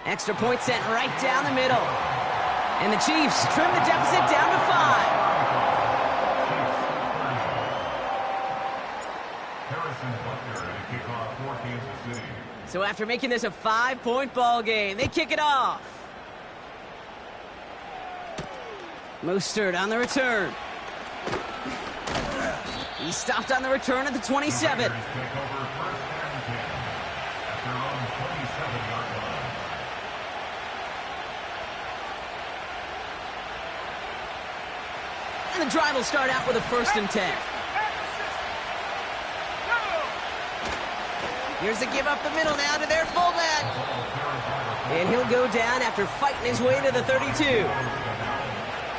Extra point sent right down the middle. And the Chiefs trim the deficit down to 5. So after making this a 5-point ball game, they kick it off. Mostert on the return. He stopped on the return at the 27. And the drive will start out with a 1st and 10. Here's the give up the middle now to their fullback. And he'll go down after fighting his way to the 32.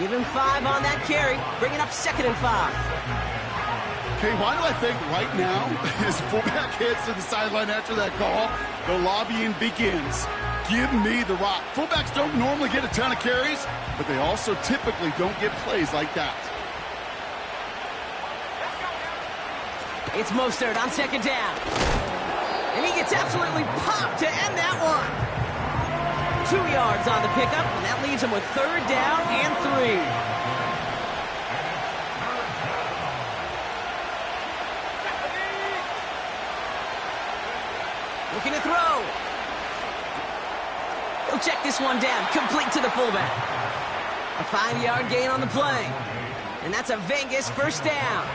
Give him 5 on that carry, bringing up 2nd and 5. Okay, why do I think right now, as fullback hits to the sideline after that call, the lobbying begins. Give me the rock. Fullbacks don't normally get a ton of carries, but they also typically don't get plays like that. It's Mostert on 2nd down. And he gets absolutely popped to end that one. 2 yards on the pickup, and that leaves him with 3rd down and 3. Looking to throw. He'll check this one down, complete to the fullback. A 5-yard gain on the play. And that's a Vegas 1st down.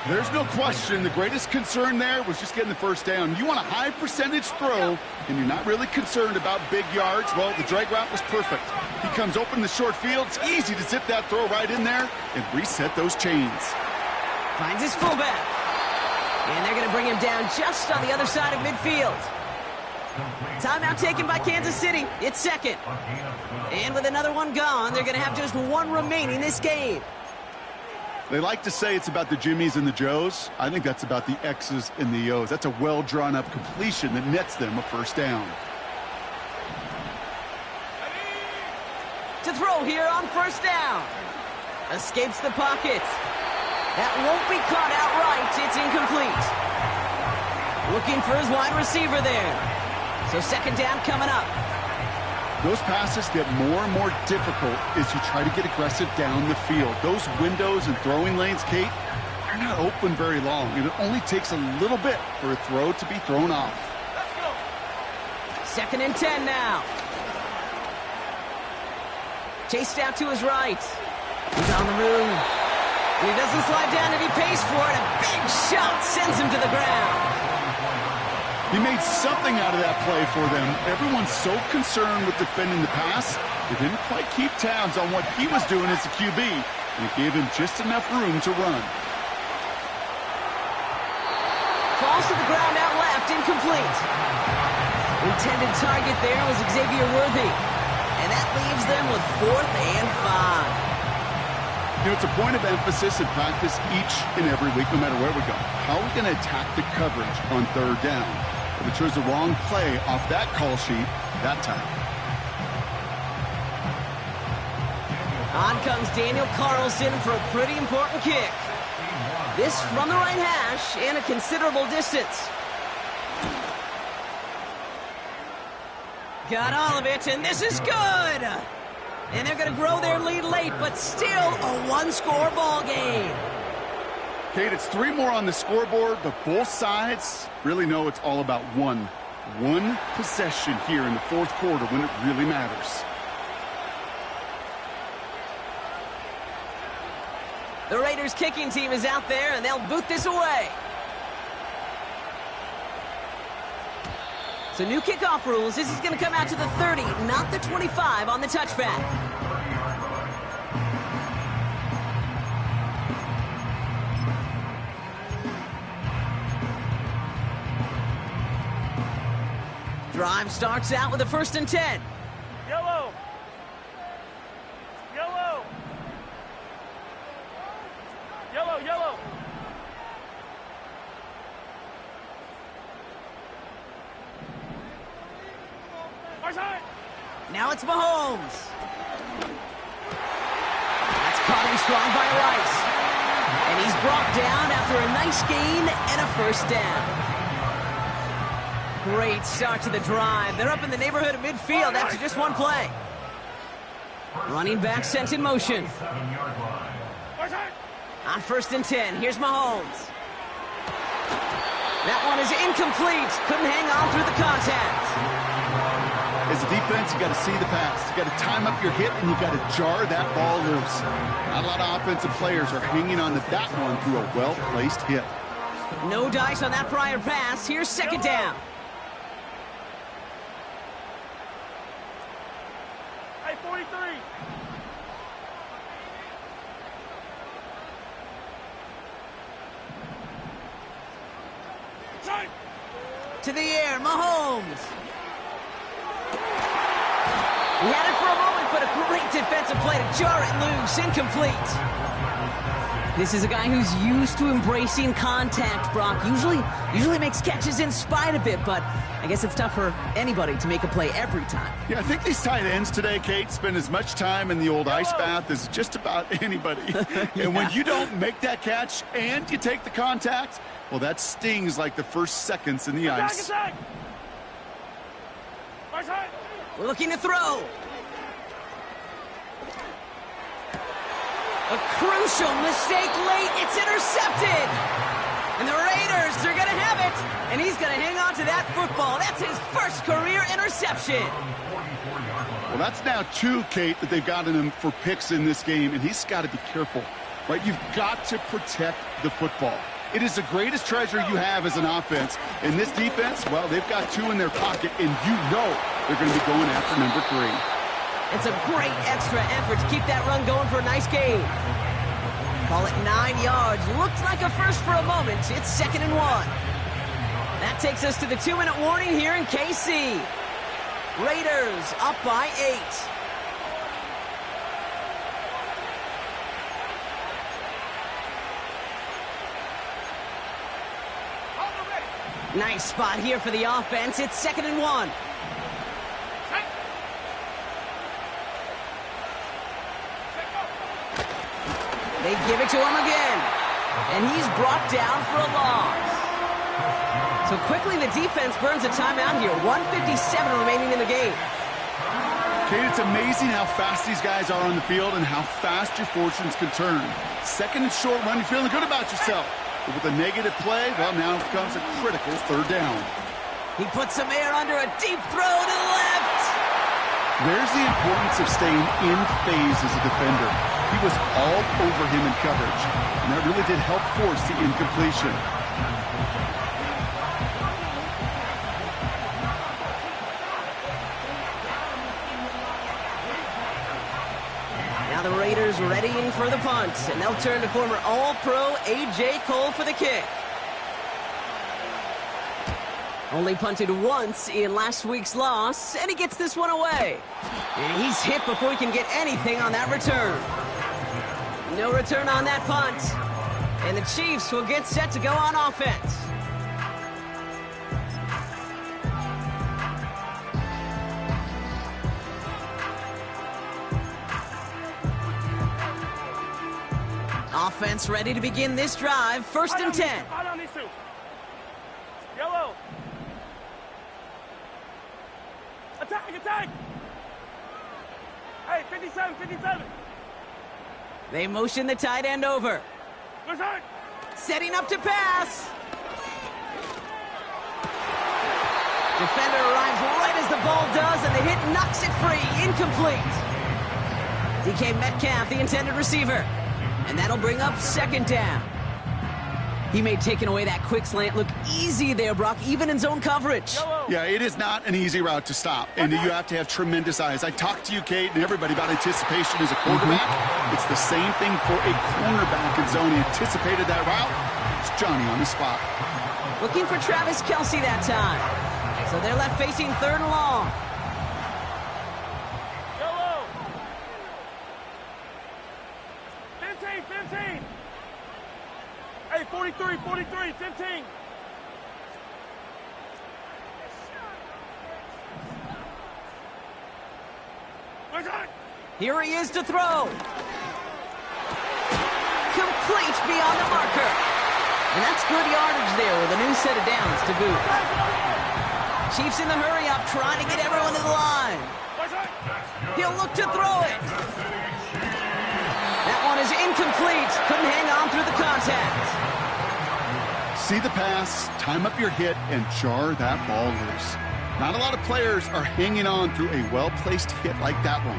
There's no question the greatest concern there was just getting the 1st down. You want a high percentage throw, and you're not really concerned about big yards. Well, the drag route was perfect. He comes open in the short field. It's easy to zip that throw right in there and reset those chains. Finds his fullback. And they're going to bring him down just on the other side of midfield. Timeout taken by Kansas City. It's second. And with another one gone, they're going to have just one remaining this game. They like to say it's about the Jimmies and the Joes. I think that's about the X's and the O's. That's a well-drawn-up completion that nets them a first down. To throw here on first down. Escapes the pocket. That won't be caught outright. It's incomplete. Looking for his wide receiver there. So second down coming up. Those passes get more and more difficult as you try to get aggressive down the field. Those windows and throwing lanes, Kate, they're not open very long. It only takes a little bit for a throw to be thrown off. Let's go. Second and 10 now. Chased out to his right. He's on the move. He doesn't slide down and he pays for it. A big shot sends him to the ground. He made something out of that play for them. Everyone's so concerned with defending the pass, they didn't quite keep tabs on what he was doing as a QB. And it gave him just enough room to run. Falls to the ground out left, incomplete. Intended target there was Xavier Worthy. And that leaves them with 4th and 5. You know, it's a point of emphasis in practice each and every week, no matter where we go. How are we going to attack the coverage on third down? But we chose the wrong play off that call sheet that time. On comes Daniel Carlson for a pretty important kick. This from the right hash and a considerable distance. Got all of it, and this is good! And they're going to grow their lead late, but still a one-score ball game. Kate, it's 3 more on the scoreboard, but both sides really know it's all about one possession here in the fourth quarter when it really matters. The Raiders kicking team is out there, and they'll boot this away. So new kickoff rules. This is going to come out to the 30, not the 25 on the touchback. Drive starts out with a 1st and 10. Yellow. Yellow. Yellow, yellow. Now it's Mahomes. That's caught in strong by Rice. And he's brought down after a nice gain and a first down. Great start to the drive. They're up in the neighborhood of midfield after just one play. Running back sent in motion. On 1st and 10, here's Mahomes. That one is incomplete. Couldn't hang on through the contact. As a defense, you got to see the pass. You got to time up your hit, and you got to jar that ball loose. Not a lot of offensive players are hanging on to that one through a well-placed hit. No dice on that prior pass. Here's second down. Hey, 43. To the air, Mahomes. He had it for a moment, but a great defensive play to jar it loose. Incomplete. This is a guy who's used to embracing contact, Brock. Usually makes catches in spite of it, but I guess it's tough for anybody to make a play every time. Yeah, I think these tight ends today, Kate, spend as much time in the old ice bath as just about anybody. Yeah. And when you don't make that catch and you take the contact, well, that stings like the first seconds in the ice. Attack, attack. Looking to throw. A crucial mistake late. It's intercepted. And the Raiders are going to have it. And he's going to hang on to that football. That's his first career interception. Well, that's now 2, Kate, that they've gotten him for picks in this game. And he's got to be careful, right? You've got to protect the football. It is the greatest treasure you have as an offense. And this defense, well, they've got 2 in their pocket, and you know they're going to be going after number 3. It's a great extra effort to keep that run going for a nice gain. Call it 9 yards. Looked like a first for a moment. It's 2nd and 1. That takes us to the 2-minute warning here in KC. Raiders up by 8. Nice spot here for the offense. It's 2nd and 1. They give it to him again. And he's brought down for a loss. So quickly the defense burns a timeout here. 1:57 remaining in the game. Kate, it's amazing how fast these guys are on the field and how fast your fortunes can turn. 2nd and short run, you're feeling good about yourself. But with a negative play, well, now comes a critical 3rd down. He puts some air under a deep throw to the left. There's the importance of staying in phase as a defender. He was all over him in coverage, and that really did help force the incompletion. Now the Raiders readying for the punt, and they'll turn to former All-Pro A.J. Cole for the kick. Only punted once in last week's loss, and he gets this one away. And he's hit before he can get anything on that return. No return on that punt. And the Chiefs will get set to go on offense. Offense ready to begin this drive. 1st and 10. Out on these two. Yellow. Attack, attack. Hey, 57, 57. They motion the tight end over. Good shot. Setting up to pass. Defender arrives right as the ball does, and the hit knocks it free. Incomplete. DK Metcalf, the intended receiver. And that'll bring up 2nd down. He made taking away that quick slant look easy there, Brock, even in zone coverage. Yeah, it is not an easy route to stop, and you have to have tremendous eyes. I talked to you, Kate, and everybody about anticipation as a quarterback. It's the same thing for a cornerback in zone. He anticipated that route. It's Johnny on the spot. Looking for Travis Kelce that time. So they're left facing 3rd and long. Yellow. 15. Hey, 43, 15. Here he is to throw. Complete beyond the marker. And that's good yardage there with a new set of downs to boot. Chiefs in the hurry-up, trying to get everyone to the line. He'll look to throw it. That one is incomplete. Couldn't hang on through the contact. See the pass, time up your hit, and jar that ball loose. Not a lot of players are hanging on through a well-placed hit like that one.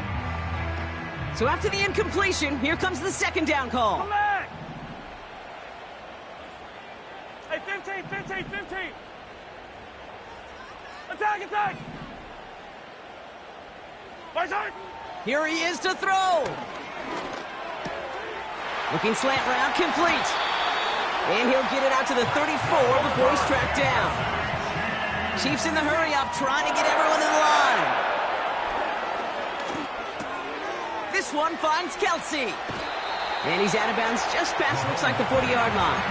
So after the incompletion, here comes the 2nd down call. Come back. Hey, 15. Attack. Here he is to throw. Looking slant route, complete. And he'll get it out to the 34 before he's tracked down. Chiefs in the hurry-up, trying to get everyone in line. This one finds Kelce. And he's out of bounds just past, looks like, the 40-yard line.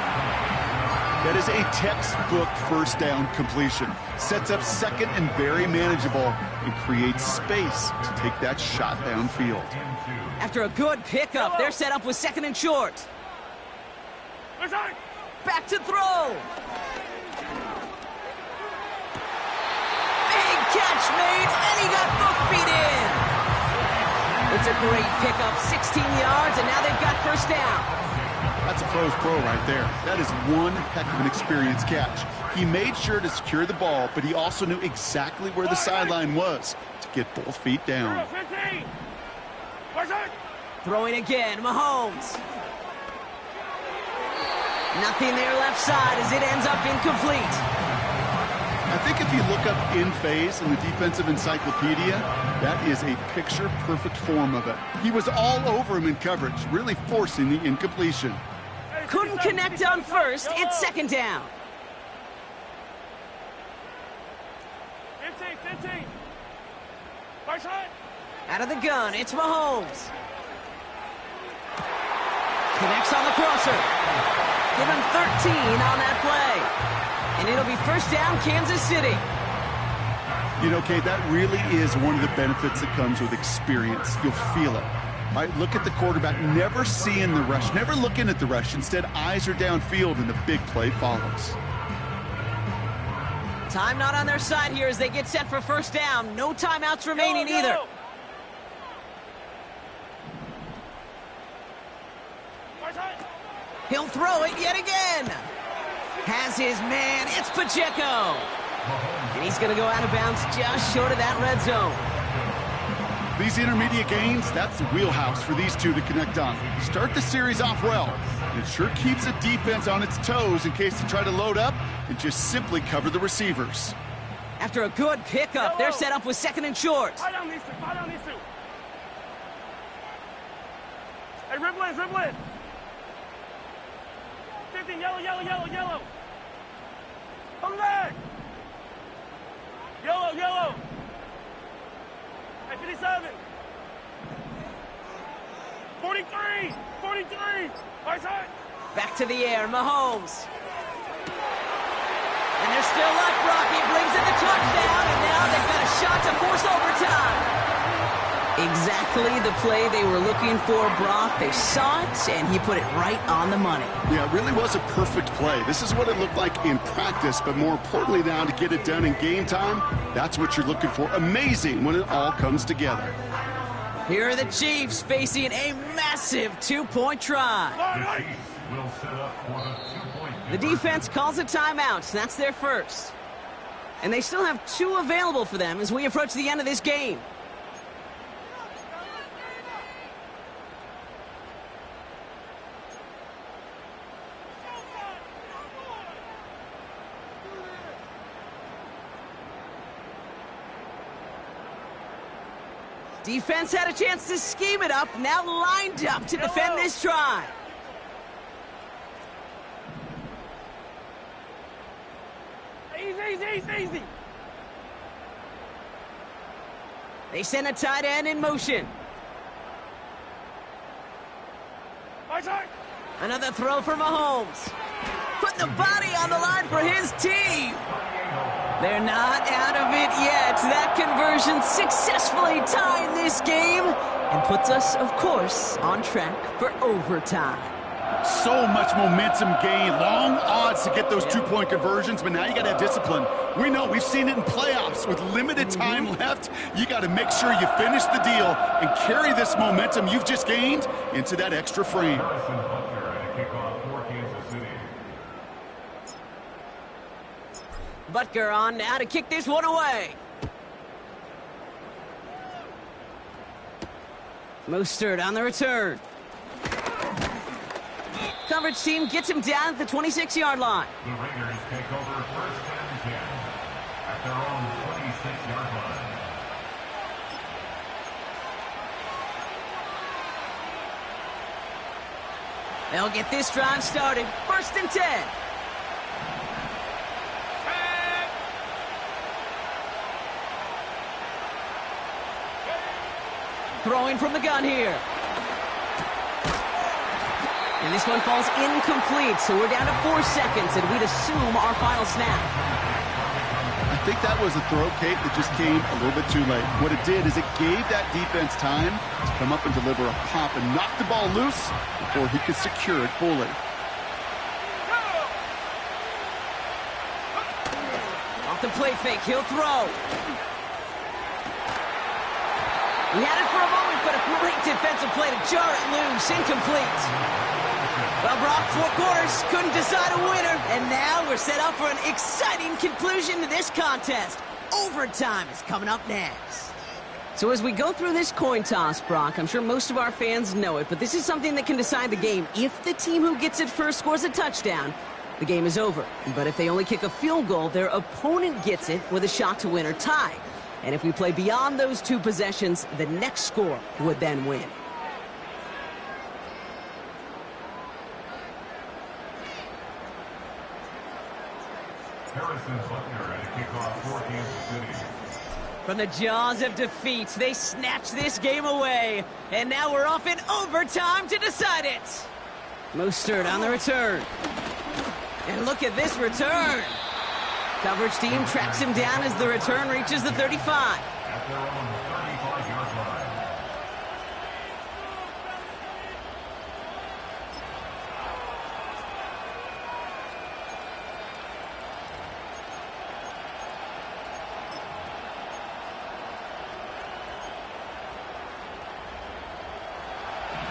That is a textbook 1st down completion. Sets up 2nd and very manageable and creates space to take that shot downfield. After a good pickup, they're set up with 2nd and short. Back to throw. Big catch made, and he got both feet in. It's a great pickup, 16 yards, and now they've got 1st down. That's a pro's pro right there. That is one heck of an experienced catch. He made sure to secure the ball, but he also knew exactly where the sideline was to get both feet down. Throwing again, Mahomes. Nothing there left side as it ends up incomplete. I think if you look up in phase in the defensive encyclopedia, that is a picture-perfect form of it. He was all over him in coverage, really forcing the incompletion. Couldn't connect on first. It's second down. 15. Right side. Out of the gun, it's Mahomes. Connects on the crosser. Give him 13 on that play. And it'll be first down, Kansas City. You know, Kate, that really is one of the benefits that comes with experience. You'll feel it. Right, look at the quarterback, never seeing the rush, never looking at the rush. Instead, eyes are downfield, and the big play follows. Time not on their side here as they get set for first down. No timeouts remaining either. He'll throw it yet again. Has his man. It's Pacheco. And he's going to go out of bounds just short of that red zone. These intermediate gains, that's the wheelhouse for these two to connect on. Start the series off well. It sure keeps the defense on its toes in case they try to load up and just simply cover the receivers. After a good pickup, they're set up with second and short. Fight on these two. Hey, dribble in. 15, yellow. Come back. Yellow. Hey, 57. 43. Right side. Back to the air, Mahomes. And they're still up, Brock. He brings in the touchdown, and now they've got a shot to force overtime. Exactly the play they were looking for, Brock. They saw it, and he put it right on the money. Yeah, it really was a perfect play. This is what it looked like in practice, but more importantly now to get it done in game time, that's what you're looking for. Amazing when it all comes together. Here are the Chiefs facing a massive two-point try. The Chiefs will set up for the two-point. The defense calls a timeout. That's their first. And they still have two available for them as we approach the end of this game. Defense had a chance to scheme it up, now lined up to defend this try. Easy. They send a tight end in motion. Right side. Another throw for Mahomes. Putting the body on the line for his team. They're not out of it yet. That conversion successfully tying this game and puts us, of course, on track for overtime. So much momentum gain, long odds to get those two-point conversions, but now you got to have discipline. We know, we've seen it in playoffs with limited time left. You got to make sure you finish the deal and carry this momentum you've just gained into that extra frame. Butker on now to kick this one away. Mostert on the return. Coverage team gets him down at the 26-yard line. The Raiders take over first and 10 at their own 26-yard line. They'll get this drive started. First and 10. Throwing from the gun here. And this one falls incomplete, so we're down to 4 seconds, and we'd assume our final snap. I think that was a throw, Kate, that just came a little bit too late. What it did is it gave that defense time to come up and deliver a pop and knock the ball loose before he could secure it fully. Off the play fake, he'll throw. He had it for a moment, but a great defensive play to jar it loose. Incomplete. Well, Brock, 4 quarters, couldn't decide a winner, and now we're set up for an exciting conclusion to this contest. Overtime is coming up next. So as we go through this coin toss, Brock, I'm sure most of our fans know it, but this is something that can decide the game. If the team who gets it first scores a touchdown, the game is over. But if they only kick a field goal, their opponent gets it with a shot to win or tie. And if we play beyond those 2 possessions, the next score would then win. Harrison Butler at a kickoff for Kansas City. From the jaws of defeat, they snatch this game away. And now we're off in overtime to decide it. Mostert on the return. And look at this return. Coverage team tracks him down as the return reaches the 35. At their own 35-yard line.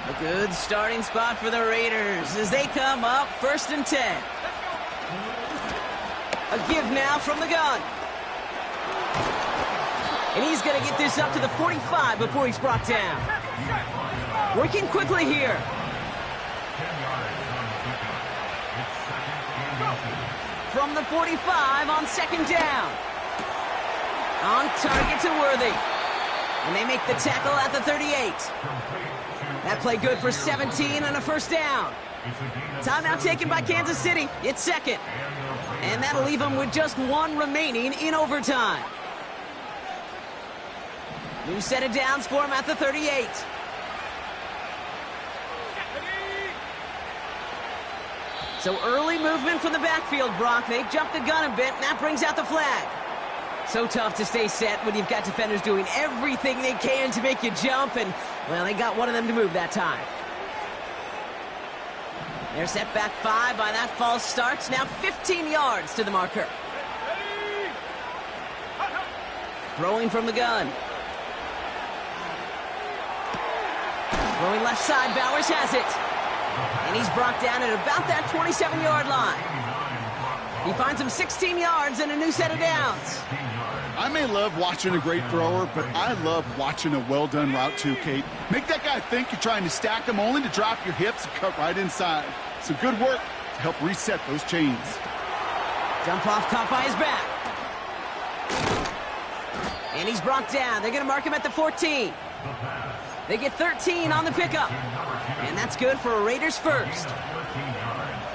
A good starting spot for the Raiders as they come up 1st and 10. A give now from the gun. And he's going to get this up to the 45 before he's brought down. Working quickly here. 10 yards on the pickup. It's 2nd and 10. From the 45 on 2nd down. On target to Worthy. And they make the tackle at the 38. That play good for 17 and a 1st down. Timeout taken by Kansas City. It's 2nd. And that'll leave them with just 1 remaining in overtime. New set of downs for him at the 38. So early movement from the backfield, Brock. They jumped the gun a bit, and that brings out the flag. So tough to stay set when you've got defenders doing everything they can to make you jump, and, well, they got one of them to move that time. They're set back 5 by that false start. Now 15 yards to the marker. Throwing from the gun. Throwing left side, Bowers has it. And he's brought down at about that 27-yard line. He finds him 16 yards and a new set of downs. I may love watching a great thrower, but I love watching a well-done route too, Kate. Make that guy think you're trying to stack him only to drop your hips and cut right inside. So good work to help reset those chains. Jump off caught by his back. And he's brought down. They're going to mark him at the 14. They get 13 on the pickup. And that's good for a Raiders 1st.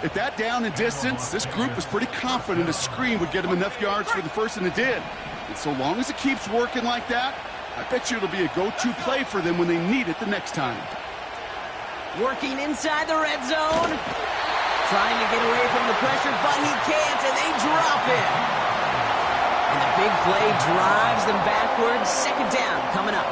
At that down and distance, this group was pretty confident a screen would get them enough yards for the 1st, and it did. And so long as it keeps working like that, I bet you it'll be a go-to play for them when they need it the next time. Working inside the red zone. Trying to get away from the pressure, but he can't, and they drop it. And the big play drives them backwards. 2nd down coming up.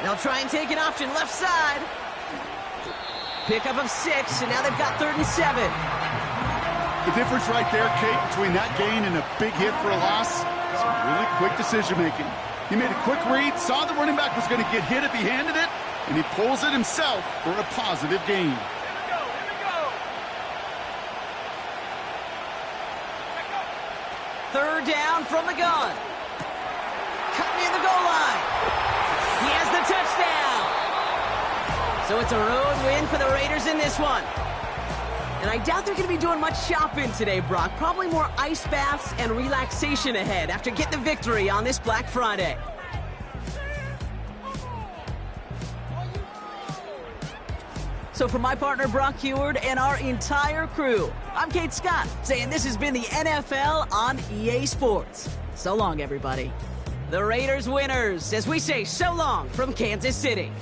They'll try and take an option left side. Pickup of 6, and now they've got 3rd and 7. The difference right there, Kate, between that gain and a big hit for a loss is really quick decision-making. He made a quick read, saw the running back was going to get hit if he handed it, and he pulls it himself for a positive gain. Here we go. 3rd down from the gun. Cut near the goal line. He has the touchdown. So it's a road win for the Raiders in this one. And I doubt they're going to be doing much shopping today, Brock. Probably more ice baths and relaxation ahead after getting the victory on this Black Friday. So for my partner, Brock Heward, and our entire crew, I'm Kate Scott, saying this has been the NFL on EA Sports. So long, everybody. The Raiders winners, as we say so long from Kansas City.